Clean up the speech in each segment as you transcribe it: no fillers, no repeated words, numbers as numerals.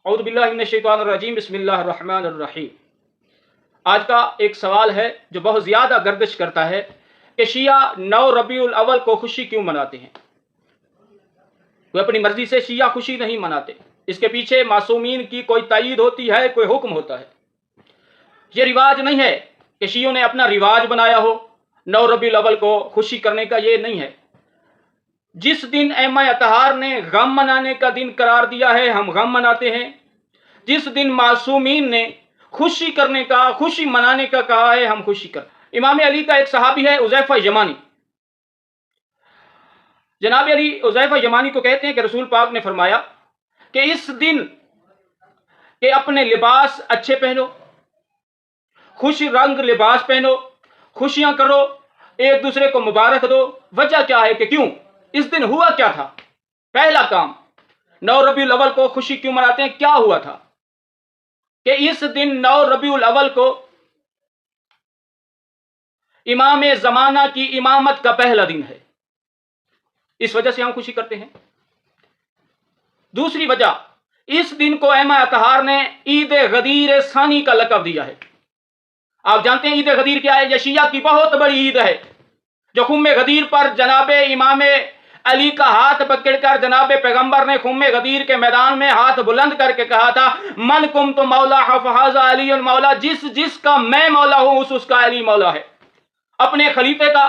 औज़ु बिल्लाहि मिनश शैतानिर रजीम, बिस्मिल्लाहिर रहमानिर रहीम। आज का एक सवाल है जो बहुत ज़्यादा गर्दिश करता है कि शिया 9 रबीउल अव्वल को खुशी क्यों मनाते हैं। वे अपनी मर्जी से शिया खुशी नहीं मनाते, इसके पीछे मासूमीन की कोई तायीद होती है, कोई हुक्म होता है। ये रिवाज नहीं है कि शियों ने अपना रिवाज बनाया हो 9 रबीउल अव्वल को खुशी करने का, ये नहीं है। जिस दिन ऐमा अतहार ने गम मनाने का दिन करार दिया है, हम गम मनाते हैं। जिस दिन मासूमीन ने खुशी करने का, खुशी मनाने का कहा है, हम खुशी करते। इमाम अली का एक सहाबी है उज़ैफा यमानी। जनाब अली उज़ैफा यमानी को कहते हैं कि रसूल पाक ने फरमाया कि इस दिन के अपने लिबास अच्छे पहनो, खुश रंग लिबास पहनो, खुशियां करो, एक दूसरे को मुबारक दो। वजह क्या है कि क्यों इस दिन हुआ क्या था। पहला काम, 9 रबीउल अव्वल को खुशी क्यों मनाते हैं, क्या हुआ था कि इस दिन 9 रबीउल अव्वल को इमाम ज़माना की इमामत का पहला दिन है, इस वजह से हम खुशी करते हैं। दूसरी वजह, इस दिन को ऐमा अतहार ने ईद गदीर सानी का लक़ब दिया है। आप जानते हैं ईद गदीर क्या है। यह शिया की बहुत बड़ी ईद है जो खुम्मे गदीर पर जनाबे इमाम अली का हाथ पकड़कर जनाबे पैगंबर ने खुम्मे गदीर के मैदान में हाथ बुलंद करके कहा था, मन कुम तो मौला हफ़ाज़ा अली मौला, जिस जिसका मैं मौला हूं उसका अली मौला है। अपने खलीफे का,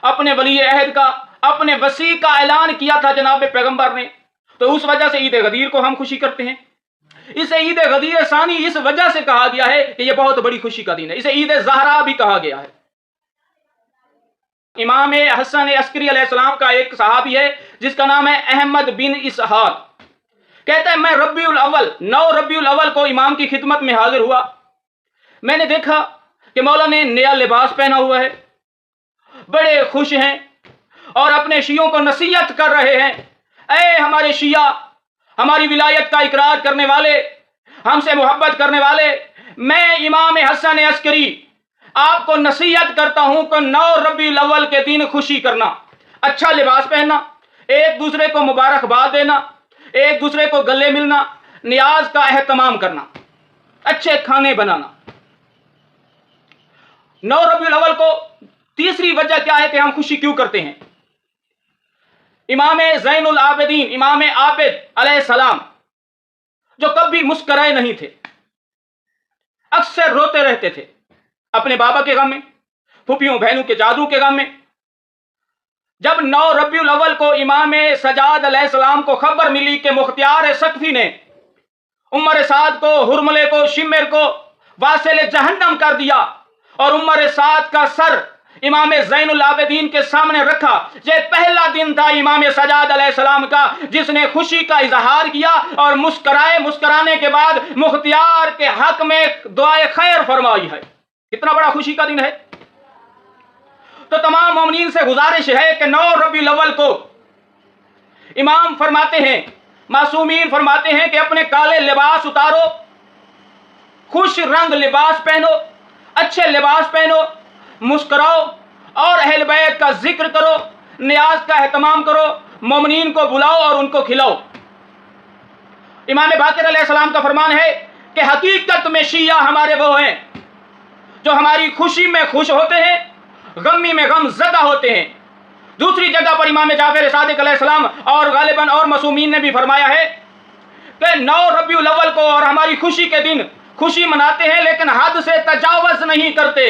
अपने वली अहद का, अपने वसी का ऐलान किया था जनाबे पैगंबर ने। तो उस वजह से ईद गदीर को हम खुशी करते हैं। इसे ईद गदीर सानी इस वजह से कहा गया है कि यह बहुत बड़ी खुशी का दिन है। इसे ईद ज़हरा भी कहा गया है। इमाम हसन अस्करी अलैहिस्सलाम का एक सहाबी है जिसका नाम है अहमद बिन इसहाक। कहता है मैं रबीउल अव्वल 9 रबीउल अव्वल को इमाम की खिदमत में हाजिर हुआ। मैंने देखा कि मौला ने नया लिबास पहना हुआ है, बड़े खुश हैं और अपने शियों को नसीहत कर रहे हैं। ऐ हमारे शिया, हमारी विलायत का इकरार करने वाले, हमसे मोहब्बत करने वाले, मैं इमाम हसन अस्करी आपको नसीहत करता हूं कि 9 रबीउल अव्वल के दिन खुशी करना, अच्छा लिबास पहनना, एक दूसरे को मुबारकबाद देना, एक दूसरे को गले मिलना, नियाज का एहतमाम करना, अच्छे खाने बनाना। 9 रबीउल अव्वल को तीसरी वजह क्या है कि हम खुशी क्यों करते हैं। इमाम ज़ैनुल आबिदीन, इमाम आबिद अलैहिस्सलाम, जो कभी मुस्कुराए नहीं थे, अक्सर रोते रहते थे अपने बाबा के गम में, फूफियों बहनों के जादू के गम में। जब 9 रबीउल अव्वल को इमाम सजाद अलैहिस्सलाम को खबर मिली कि मुख्तियार सकफी ने उमर साद को, हुरमले को, शिमर को वासिल जहन्नम कर दिया और उमर साद का सर इमाम ज़ैनुल आबिदीन के सामने रखा। ये पहला दिन था इमाम सजाद अलैहिस्सलाम का जिसने खुशी का इजहार किया और मुस्कराए। मुस्कराने के बाद मुख्तियार के हक में दुआए खैर फरमाई है। कितना बड़ा खुशी का दिन है। तो तमाम मोमिनीन से गुजारिश है कि 9 रबीउल अव्वल को इमाम फरमाते हैं, मासूमीन फरमाते हैं कि अपने काले लिबास उतारो, खुश रंग लिबास पहनो, अच्छे लिबास पहनो, मुस्कुराओ और अहल बैत का जिक्र करो, नियाज का एहतमाम करो, मोमिनीन को बुलाओ और उनको खिलाओ। इमाम बाकिर अलैहिस्सलाम का फरमान है कि हकीकत में शिया हमारे वो हैं जो हमारी खुशी में खुश होते हैं, गमी में गम ज़दा होते हैं। दूसरी जगह पर इमाम जाफर सादिक अलैहिस्सलाम और गालिबन और मासूमीन ने भी फरमाया है कि 9 रबीउल अव्वल को और हमारी खुशी के दिन खुशी मनाते हैं लेकिन हद से तजावुज़ नहीं करते।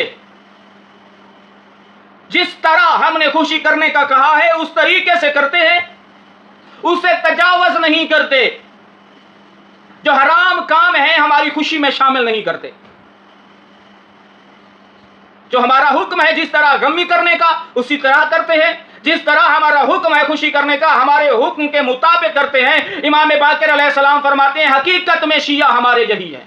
जिस तरह हमने खुशी करने का कहा है उस तरीके से करते हैं, उससे तजावुज़ नहीं करते। जो हराम काम है हमारी खुशी में शामिल नहीं करते। जो हमारा हुक्म है जिस तरह गमी करने का उसी तरह करते हैं, जिस तरह हमारा हुक्म है खुशी करने का हमारे हुक्म के मुताबिक करते हैं। इमाम बाकिर अलैहिस्सलाम फरमाते हैं हकीकत में शिया हमारे यही है।